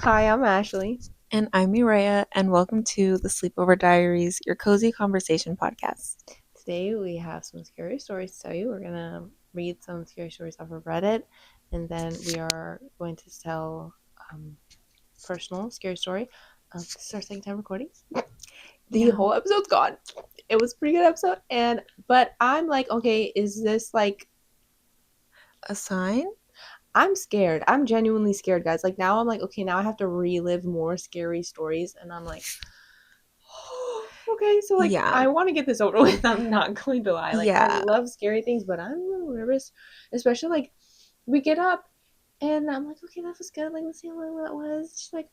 Hi, I'm Ashley. And I'm Mireya, and welcome to the Sleepover Diaries, your cozy conversation podcast. Today we have some scary stories to tell you. We're gonna read some scary stories off of Reddit, and then we are going to tell personal scary story. This is our second time recording. The whole episode's gone. It was a pretty good episode, but I'm like, okay, is this like a sign? I'm scared. I'm genuinely scared, guys. Like now I'm like, okay, now I have to relive more scary stories, and I'm like, okay, so like Yeah. I want to get this over with. I'm not going to lie. Like I Yeah. love scary things, but I'm a little nervous, especially like we get up and I'm like, okay, that was good. Like let's see how long that was. She's like,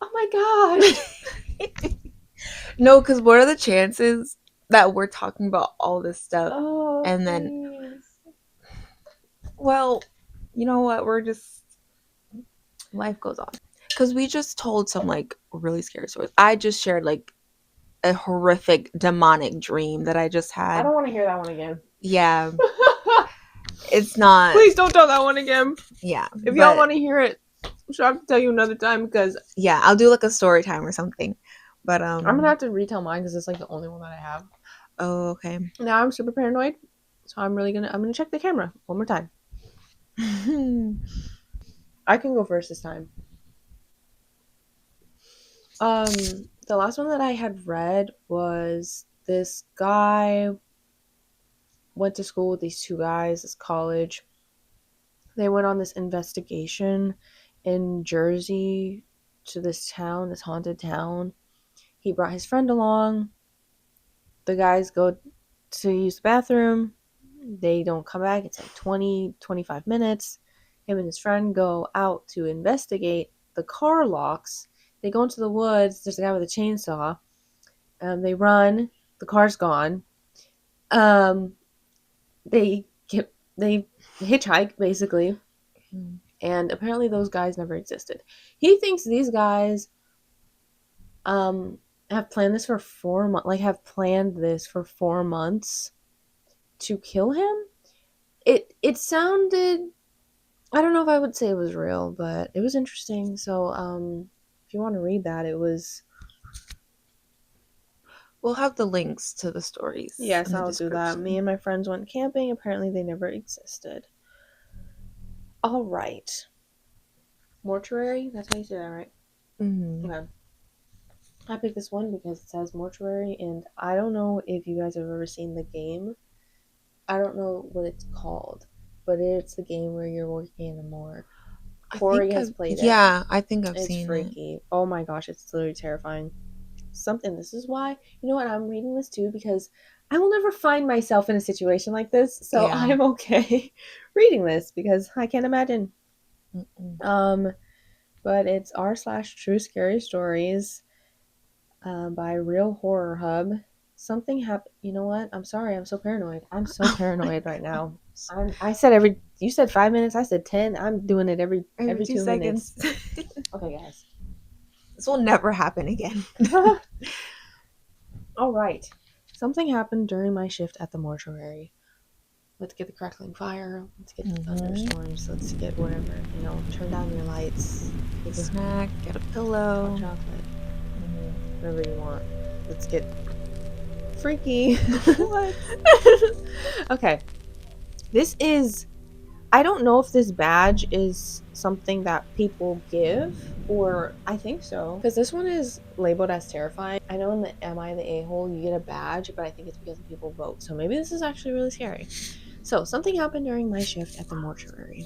oh my gosh. No, because what are the chances that we're talking about all this stuff Oh, and then, please. well, you know what? Life goes on. Because we just told some like really scary stories. I just shared like a horrific demonic dream that I just I had. don't want to hear that one again. Yeah. It's not. Please don't tell that one again. Yeah. If y'all want to hear it, I'll have to tell you another time because yeah, I'll do like a story time or something. But I'm gonna have to retell mine because it's like the only one that I have. Oh, okay. Now I'm super paranoid, so I'm gonna check the camera one more time. I can go first this time. The last one that I had read was this guy went to school with these two guys, this college. They went on this investigation in Jersey to this town, this haunted town. He brought his friend along. The guys go to use the bathroom. They don't come back. It's like 20, 25 minutes. Him and his friend go out to investigate. The car locks. They go into the woods. There's a guy with a chainsaw. They run. The car's gone. They hitchhike basically, and apparently those guys never existed. He thinks these guys have planned this for 4 months. Like have planned this for 4 months to kill him. It sounded. I don't know if I would say it was real, but it was interesting. So if you want to read that, it was. We'll have the links to the stories. Yes, I'll do that. Me and my friends went camping. Apparently, they never existed. All right. Mortuary? That's how you say that, right? Mm-hmm. Okay. I picked this one because it says mortuary, and I don't know if you guys have ever seen the game. I don't know what it's called, but it's the game where you're working in a morgue. Corey has played it. Yeah, I think I've seen it. It's freaky. Oh my gosh, it's literally terrifying. This is why, you know what, I'm reading this too because I will never find myself in a situation like this, so yeah. I'm okay reading this because I can't imagine. But it's r/true scary stories by Real Horror Hub. Something happened. You know what? I'm sorry. I'm so paranoid. I'm so paranoid right now. I said you said 5 minutes. I said 10. I'm doing it every 2 seconds. Okay, guys. This will never happen again. All right. Something happened during my shift at the mortuary. Let's get the crackling fire. Let's get the thunderstorms. Let's get whatever. Turn down your lights. Get a snack. Get a pillow. Hot chocolate. Whatever you want. Let's get freaky. What? Okay. This is. I don't know if this badge is something that people give, or I think so. Because this one is labeled as terrifying. I know in the Am I the A-hole you get a badge, but I think it's because people vote. So maybe this is actually really scary. So, something happened during my shift at the mortuary.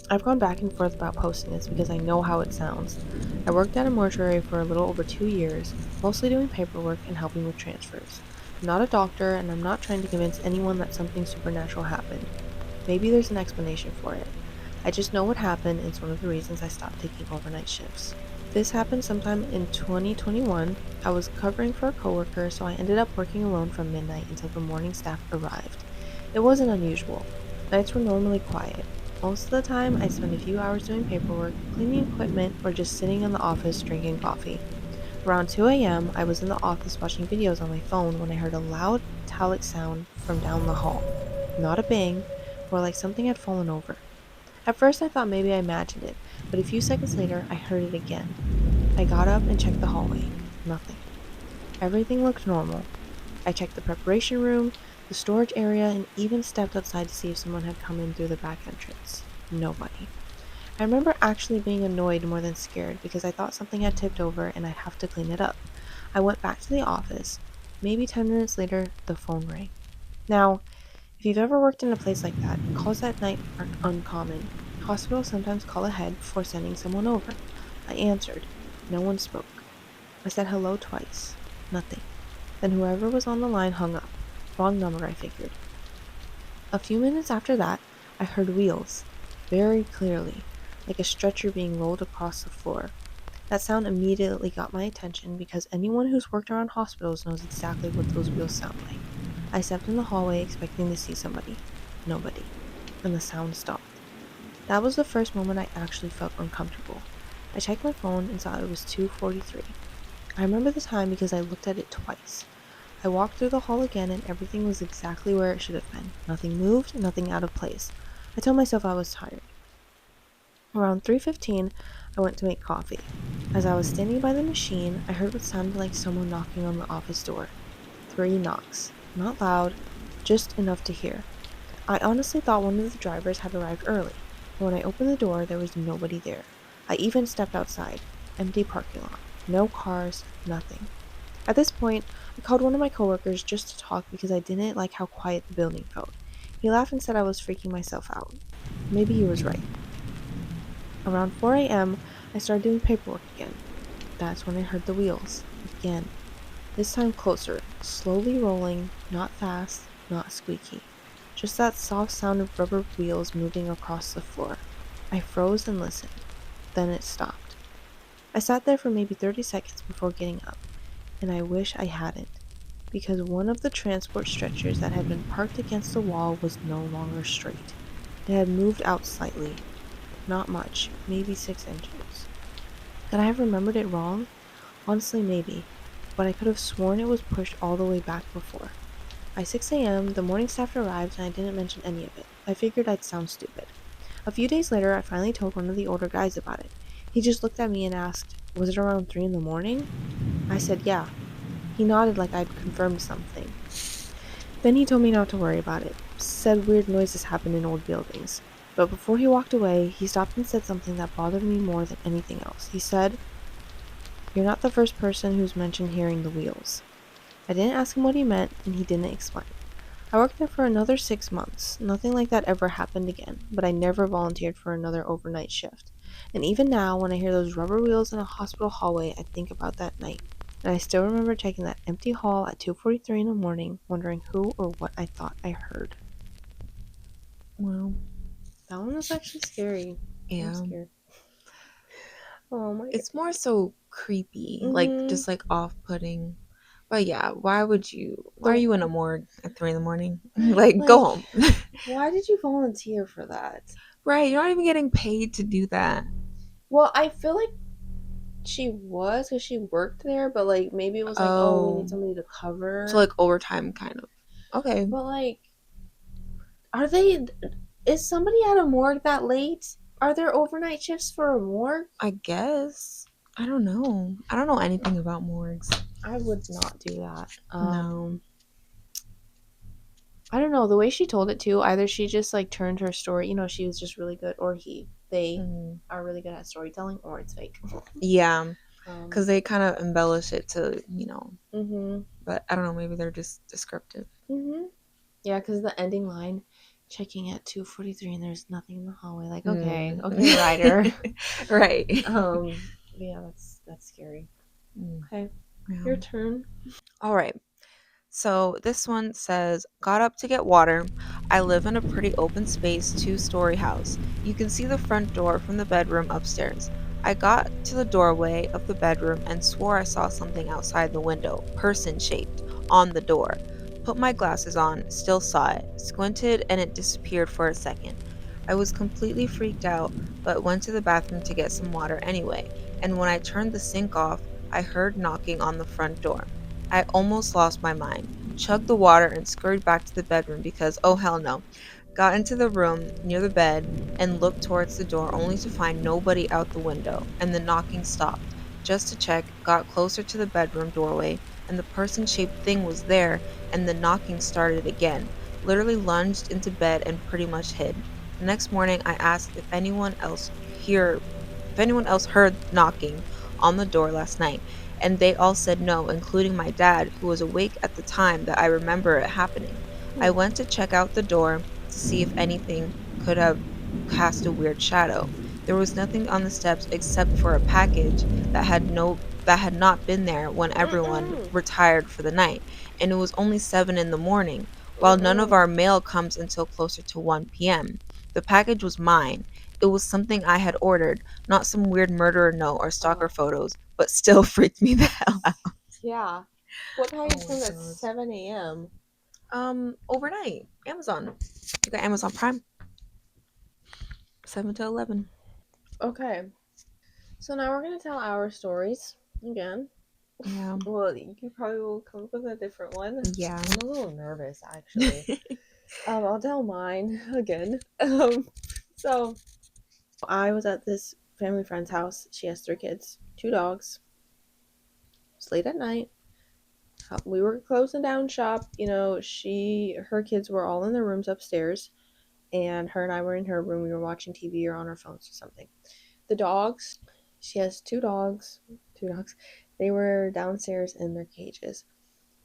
I've gone back and forth about posting this because I know how it sounds. I worked at a mortuary for a little over 2 years, mostly doing paperwork and helping with transfers. I'm not a doctor, and I'm not trying to convince anyone that something supernatural happened. Maybe there's an explanation for it. I just know what happened, and it's one of the reasons I stopped taking overnight shifts. This happened sometime in 2021. I was covering for a coworker, so I ended up working alone from midnight until the morning staff arrived. It wasn't unusual. Nights were normally quiet. Most of the time, I'd spend a few hours doing paperwork, cleaning equipment, or just sitting in the office drinking coffee. Around 2 a.m., I was in the office watching videos on my phone when I heard a loud, metallic sound from down the hall. Not a bang, more like something had fallen over. At first, I thought maybe I imagined it, but a few seconds later, I heard it again. I got up and checked the hallway. Nothing. Everything looked normal. I checked the preparation room, the storage area, and even stepped outside to see if someone had come in through the back entrance. Nobody. I remember actually being annoyed more than scared because I thought something had tipped over and I'd have to clean it up. I went back to the office. Maybe 10 minutes later, the phone rang. Now, if you've ever worked in a place like that, calls at night aren't uncommon. Hospitals sometimes call ahead before sending someone over. I answered. No one spoke. I said hello twice. Nothing. Then whoever was on the line hung up. Wrong number, I figured. A few minutes after that, I heard wheels. Very clearly, like a stretcher being rolled across the floor. That sound immediately got my attention because anyone who's worked around hospitals knows exactly what those wheels sound like. I stepped in the hallway expecting to see somebody. Nobody. And the sound stopped. That was the first moment I actually felt uncomfortable. I checked my phone and saw it was 2:43. I remember the time because I looked at it twice. I walked through the hall again and everything was exactly where it should have been. Nothing moved, nothing out of place. I told myself I was tired. Around 3:15, I went to make coffee. As I was standing by the machine, I heard what sounded like someone knocking on the office door. 3 knocks. Not loud, just enough to hear. I honestly thought one of the drivers had arrived early, but when I opened the door, there was nobody there. I even stepped outside. Empty parking lot. No cars, nothing. At this point, I called one of my coworkers just to talk because I didn't like how quiet the building felt. He laughed and said I was freaking myself out. Maybe he was right. Around 4 a.m., I started doing paperwork again. That's when I heard the wheels. Again. This time closer, slowly rolling, not fast, not squeaky. Just that soft sound of rubber wheels moving across the floor. I froze and listened. Then it stopped. I sat there for maybe 30 seconds before getting up, and I wish I hadn't, because one of the transport stretchers that had been parked against the wall was no longer straight. It had moved out slightly. Not much, maybe 6 inches. Could I have remembered it wrong? Honestly, maybe, but I could have sworn it was pushed all the way back before. By 6 a.m., the morning staff arrived and I didn't mention any of it. I figured I'd sound stupid. A few days later, I finally told one of the older guys about it. He just looked at me and asked, "Was it around 3 in the morning?" I said, "Yeah." He nodded like I'd confirmed something. Then he told me not to worry about it. Said weird noises happen in old buildings. But before he walked away, he stopped and said something that bothered me more than anything else. He said, "You're not the first person who's mentioned hearing the wheels." I didn't ask him what he meant, and he didn't explain. I worked there for another 6 months. Nothing like that ever happened again, but I never volunteered for another overnight shift. And even now, when I hear those rubber wheels in a hospital hallway, I think about that night. And I still remember checking that empty hall at 2:43 in the morning, wondering who or what I thought I heard. Well, That one was actually scary. I'm yeah. scared. Oh my god. It's more so creepy, like Mm-hmm. just like off-putting. But yeah, why are The you in a morgue at 3 in the morning? Like, go like, home. why did you volunteer for that? Right, you're not even getting paid to do that. Well, I feel like she was because she worked there, but like maybe it was like, oh, we need Oh, somebody to so cover. like overtime kind of. Okay, But like, are they? Is somebody at a morgue that late? Are there overnight shifts for a morgue? I guess. I don't know. I don't know anything about morgues. I would not do that. No. I don't know the way she told it too. Either she just like turned her story, she was just really good, or they Mm. are really good at storytelling, or it's fake. Yeah, um. because they kind of embellish it to, Mhm. but I don't know, maybe they're just descriptive. Mhm. Yeah, because the ending line, checking at 2:43, and there's nothing in the hallway. Like, okay, Mm. okay, Ryder. Right. Yeah, that's scary. Mm. Okay, Yeah. your turn. All right. So this one says, got up to get water. I live in a pretty open space 2-story house. You can see the front door from the bedroom upstairs. I got to the doorway of the bedroom and swore I saw something outside the window, person shaped, on the door. Put my glasses on, still saw it, squinted, and it disappeared for a second. I was completely freaked out, but went to the bathroom to get some water anyway, and when I turned the sink off, I heard knocking on the front door. I almost lost my mind, chugged the water, and scurried back to the bedroom because, oh hell no, got into the room near the bed and looked towards the door only to find nobody out the window, and the knocking stopped. Just to check, got closer to the bedroom doorway, and the person shaped thing was there, and the knocking started again. Literally lunged into bed and pretty much hid. The next morning, I asked if anyone else heard knocking on the door last night, and they all said no, including my dad, who was awake at the time that I remember it happening. I Hmm. went to check out the door to see if anything could have cast a weird shadow. There was nothing on the steps except for a package that had not been there when everyone Mm-mm. retired for the night, and it was only 7 in the morning, while none of Mm-mm. our mail comes until closer to 1 p.m. The package was mine. It was something I had ordered, not some weird murderer note or stalker Oh, photos, but still freaked me the hell out. yeah. What package Oh my comes at god. 7 a.m.? Overnight, Amazon. You got Amazon Prime, 7 to 11. Okay. So now we're gonna tell our stories again. Yeah. Well, you probably will come up with a different one. Yeah. I'm a little nervous actually. I'll tell mine again. So I was at this family friend's house. She has 3 kids, 2 dogs. It's late at night. We were closing down shop. Her kids were all in their rooms upstairs, and her and I were in her room. We were watching TV or on our phones or something. The dogs, she has 2 dogs, 2 dogs. They were downstairs in their cages.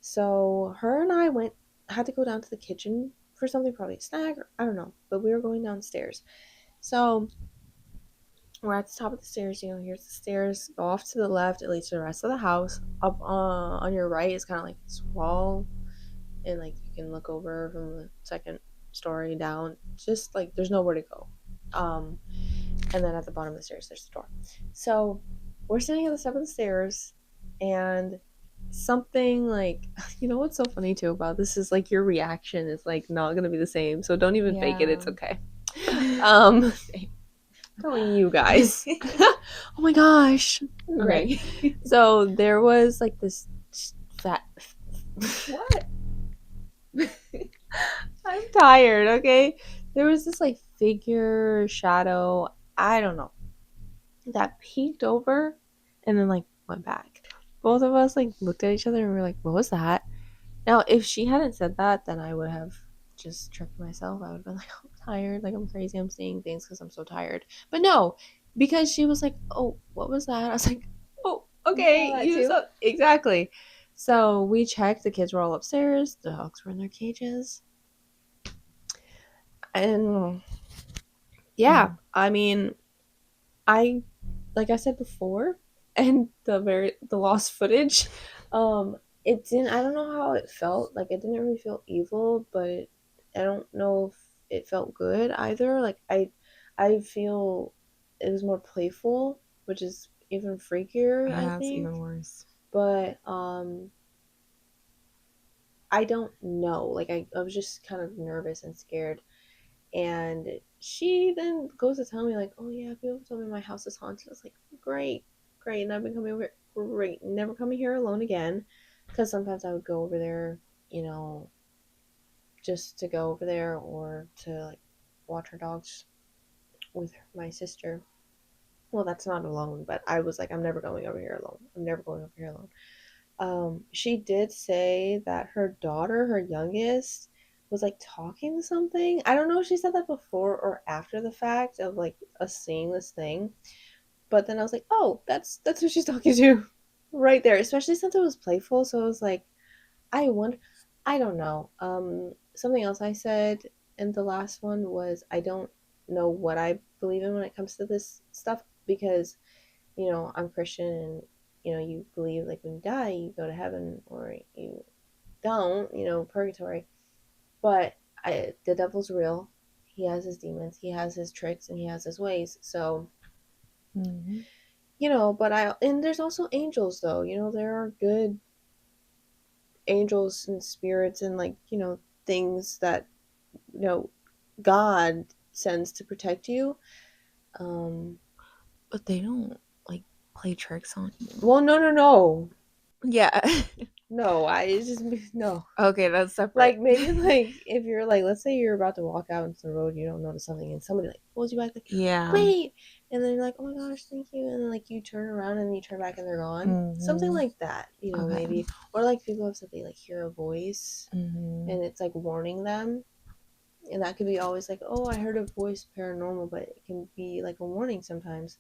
So her and I had to go down to the kitchen for something, probably a snack, or I don't know. But we were going downstairs. So we're at the top of the stairs. Here's the stairs. Go off to the left. It leads to the rest of the house. Up on your right is kind of like this wall, and like you can look over from the second story down. Just like there's nowhere to go. Um, and then at the bottom of the stairs, there's the door. So we're sitting at the top of the stairs, and something like what's so funny too about this is like your reaction is like not gonna be the same. So don't even fake it. It's Yeah. okay. Um, telling you guys. Oh my gosh. Okay. Okay. So there was like this fat. What? I'm tired, okay? There was this like figure, shadow, I don't know, that peeked over and then like went back. Both of us like looked at each other and we were like, what was that? Now, if she hadn't said that, then I would have just tricked myself. I would have been like, I'm tired, like I'm crazy, I'm seeing things because I'm so tired. But no, because she was like, oh, what was that? I was like, oh, You saw okay, that you too? saw exactly. So we checked. The kids were all upstairs. The dogs were in their cages, and yeah, Mm. I mean, I like I said before, and the lost footage, it didn't. I don't know how it felt. Like it didn't really feel evil, but I don't know if it felt good either. Like I feel it was more playful, which is even freakier, I Yeah, it's think. even worse. But I don't know. Like I was just kind of nervous and scared. And she then goes to tell me like, "Oh yeah, people told me my house is haunted." I was like, "Great, great." And I've been coming over. Great, never coming here alone again. Because sometimes I would go over there, you know, just to go over there or to like watch her dogs with my sister. Well, that's not alone, but I was like, I'm never going over here alone. I'm never going over here alone. She did say that her daughter, her youngest, was like talking to something. I don't know if she said that before or after the fact of like us seeing this thing. But then I was like, oh, that's who she's talking to right there. Especially since it was playful. So I was like, I wonder I don't know. Something else I said in the last one was I don't know what I believe in when it comes to this stuff because I'm Christian and you believe like when you die you go to heaven or you don't, purgatory. But the devil's real. He has his demons, he has his tricks, and he has his ways. So, Hmm. but and there's also angels though. There are good angels and spirits and like, things that, you know, God sends to protect you. Um, But they don't like play tricks on you. well, no, no, no. Yeah. No, it's just no. Okay, that's separate. Like maybe like if you're like, let's say you're about to walk out into the road, you don't notice something, and somebody like pulls you back, like Yeah. wait, and then you're like, oh my gosh, thank you, and then like you turn around and you turn back and they're gone, something Mhm. like that, Okay. maybe, or like people have said they like hear a voice, Mhm. and it's like warning them, and that could be always like, oh, I heard a voice paranormal, but it can be like a warning sometimes.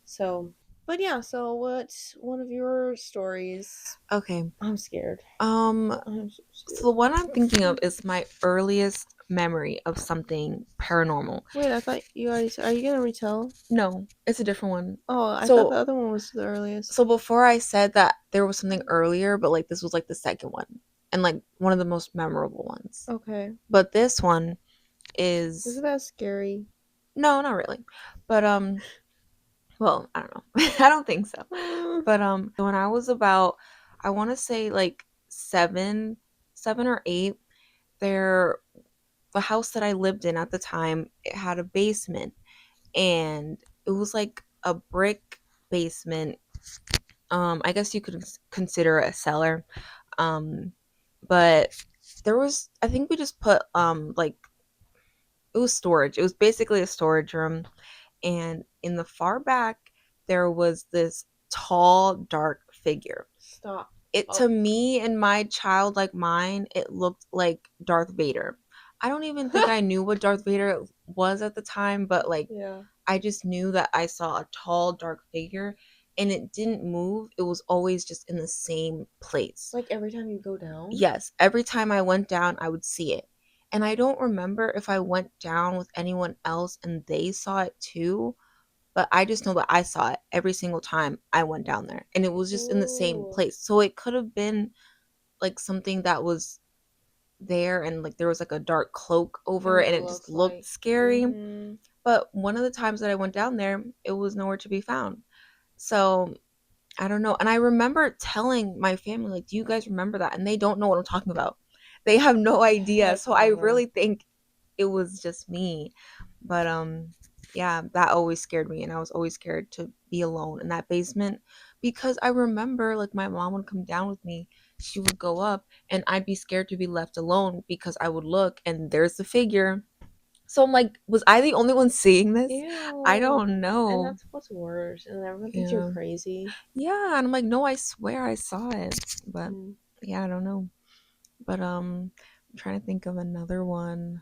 So, but yeah, so what's one of your stories? Okay. I'm scared. Um I'm so so the scared. one I'm thinking of is my earliest memory of something paranormal. Wait, I thought you already said. Are you gonna retell? No, it's a different one. Oh, I thought the So other one was the earliest. so before I said that there was something earlier, but like this was like the second one and like one of the most memorable ones. Okay. But this one Is is it that scary? no, not really. But well, I don't know. I don't think so. Mm. But when I was about I want to say like 7 or 8, there the house that I lived in at the time, it had a basement and it was like a brick basement. I guess you could consider it a cellar. Um but there was I think we just put like it was storage. It was basically a storage room, and in the far back there was this tall dark figure. Stop. It Oh. to me and my childlike mind, it looked like Darth Vader. I don't even think I knew what Darth Vader was at the time, but like Yeah. I just knew that I saw a tall dark figure and it didn't move. It was always just in the same place. Like every time you go down. Yes, every time I went down, I would see it. And I don't remember if I went down with anyone else and they saw it too, but I just know that I saw it every single time I went down there. And it was just in the same Ooh. place. So it could have been like something that was there and like there was like a dark cloak over it And and it it just looks looked like. scary. Mm-hmm. But one of the times that I went down there, it was nowhere to be found. So I don't know. And I remember telling my family, like, do you guys remember that? And they don't know what I'm talking about. They have no idea. Heck So I no. really think it was just me. But yeah, that always scared me and I was always scared to be alone in that basement because I remember like my mom would come down with me. She would go up and I'd be scared to be left alone because I would look and there's the figure. So I'm like, was I the only one seeing this? I Ew. don't And know. that's what's worse. And everyone thinks you're Yeah. crazy. Yeah, and I'm like, no, I swear I saw it. But Mm. yeah, I don't know. But I'm trying to think of another one.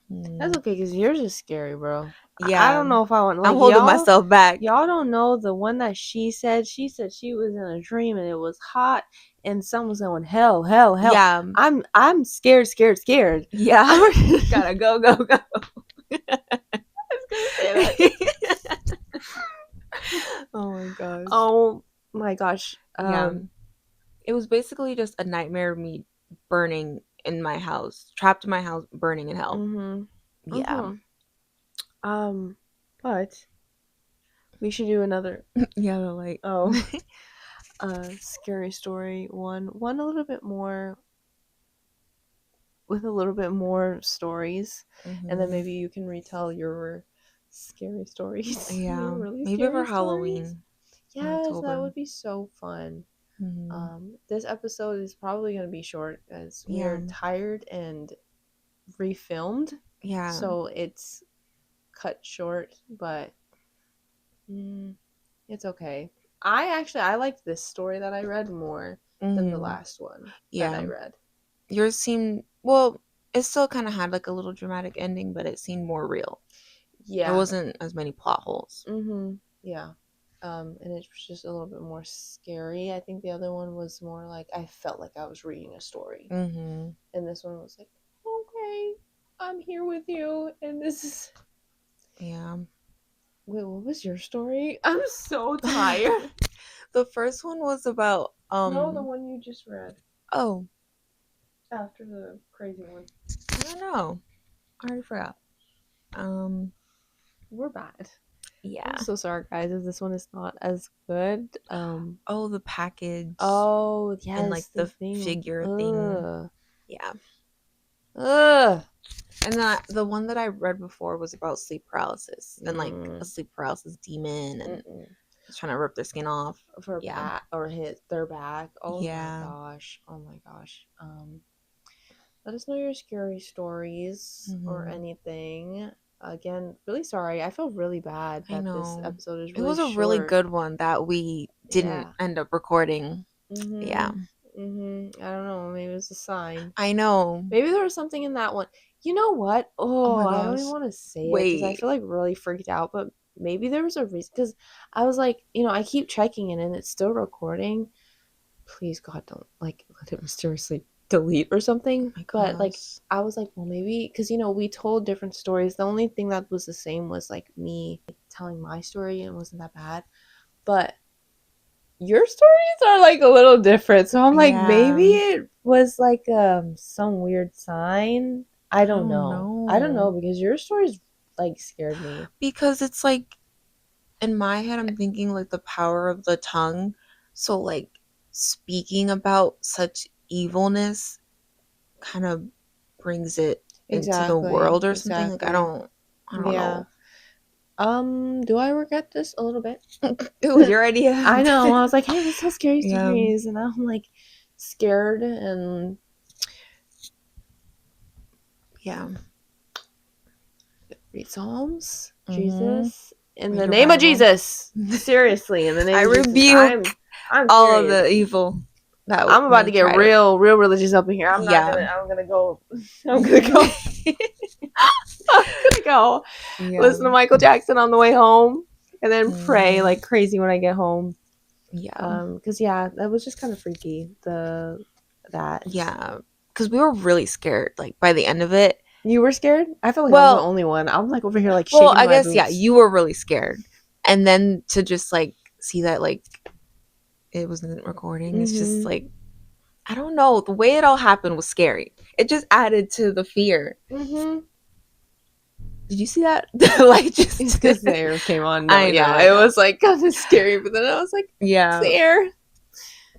Hmm. That's okay, because yours is scary, bro. I Yeah, don't know if I want, I'm like, holding myself back. y'all don't know the one that she said she was in a dream and it was hot and someone was going, hell, hell, hell. Yeah, I'm scared, scared, scared. yeah. I Gotta go, go, go. was gonna say that. Oh my gosh. Oh my gosh. Yeah, it was basically just a nightmare of me burning in my house, trapped in my house, burning in hell. Mhm. Yeah, Mhm. But we should do another yeah, like, oh scary story one a little bit more, with a little bit more stories, and then hmm maybe you can retell your scary stories. Your yeah, really maybe for scary stories. Halloween in Yes, that October. would be so fun. hmm This episode is probably going to be short as we Yeah, are tired and refilmed, yeah. so it's cut short, but mm, it's okay. I liked this story that I read more than the hmm last one that Yeah. I read. Yours seemed well, it still kind of had like a little dramatic ending, but it seemed more real. There Yeah. wasn't as many plot holes. Yeah. And it was just a little bit more scary. I think the other one was more like I felt like I was reading a story. Mm-hmm. And this one was like, okay, I'm here with you. And this is. Yeah. Wait, what was your story? I'm so tired. The first one was about No, the one you just read oh, after the crazy one. I don't know. I already forgot. Um We're bad. I'm yeah. so sorry, guys, if this one is not as good. Oh, the package Oh, and like yes, the the thing. figure thing. Ugh. Yeah. Ugh. And then the one that I read before was about sleep paralysis and like a Mm. sleep paralysis demon and Mm-mm. trying to rip their skin off. of her Yeah. back or hit their back. Oh my Yeah. gosh. Oh my gosh. Let us know your scary stories or anything. Again, really sorry. I feel really bad I that this know. episode is It really was a really short. good one that we didn't Yeah. end up recording. Yeah. I don't know. Maybe it's a sign. I know. Maybe there was something in that one. You know what? Oh Oh, my I don't gosh. even want to say it because I Wait. feel like really freaked out. But maybe there was a reason. Because I was like, I keep checking it and it's still recording. Please, God, don't like let it mysteriously delete or something. Oh my But like, gosh. I was like, well, maybe because we told different stories. The only thing that was the same was like me telling my story and it wasn't that bad. But your stories are like a little different. So I'm like, Yeah. maybe it was like some weird sign. I I don't don't know. I don't know know. because your stories like scared me. Because it's like in my head I'm thinking like the power of the tongue. So like speaking about such evilness kind of brings it into the Exactly. world or something. Like Exactly. I don't Yeah. know. Do I regret this a little bit? It was your idea. I know. I was like, hey, let's tell scary Yeah. stories. And now I'm like scared and Yeah. read Psalms. Mm-hmm. Jesus. In Read the your name of Bible. Jesus. Seriously, in the I name of Jesus. rebuke I'm all of the serious. evil that I'm about may to get try to. real religious up in here. Yeah. I'm gonna go I'm gonna go I'm gonna go Yeah. listen to Michael Jackson on the way home and then pray Mhm. like crazy when I get home. Yeah. Because yeah, that was just kind of freaky. That Yeah. Because we were really scared. Like by the end of it. You were scared? I felt like I was the Well, only one. I'm like over here like well, shaking in I my guess yeah. boots. You were really scared, and then to just like see that like it wasn't recording. It's just Mm-hmm. like I don't know. The way it all happened was scary. It just added to the fear. Mm-hmm. Did you see that? Like It's just because the air came on. No, I know, yeah, I it know. was like kind of scary, but then I was like, it's Yeah. the air.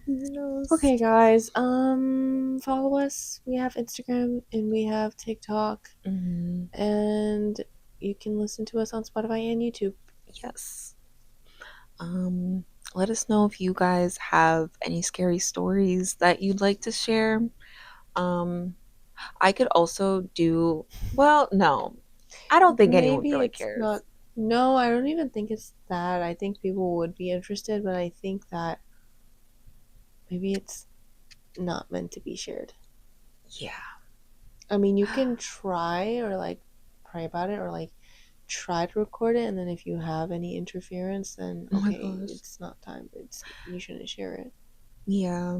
Who knows? Okay, guys. Follow us. We have Instagram and we have TikTok, Hmm. and you can listen to us on Spotify and YouTube. Yes. Um, Let us know if you guys have any scary stories that you'd like to share. Um, I could also do, well, no, I don't think anyone Maybe really it's cares. not. No, I don't even think it's that. I think people would be interested, but I think that maybe it's not meant to be shared. Yeah. I mean, you can try or like pray about it or like try to record it, and then if you have any interference, then Oh my okay, gosh. it's not time. It's you shouldn't share it. Yeah.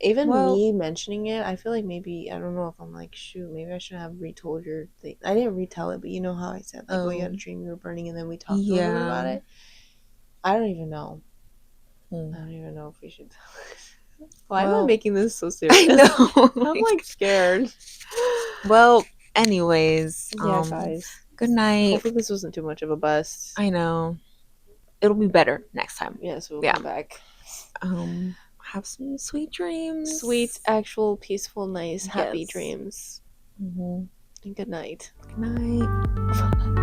Even Well, me mentioning it, I feel like maybe I don't know if I'm like shoot, maybe I should have retold your thing. I didn't retell it, but you know how I said like, oh, you had a oh, dream you were burning, and then we talked a little bit yeah. about it. I don't even know. Hmm. I don't even know if we should. Why am I Well, making this so I serious? know. I'm like scared. Well, anyways, Yeah, guys. good night. Hopefully this wasn't too much of a bust. I know. It'll be better next time. Yes, we'll Yeah. come back. Have some sweet dreams. Sweet, actual, peaceful, nice, happy Yes. dreams. Hmm. And good night. Good night.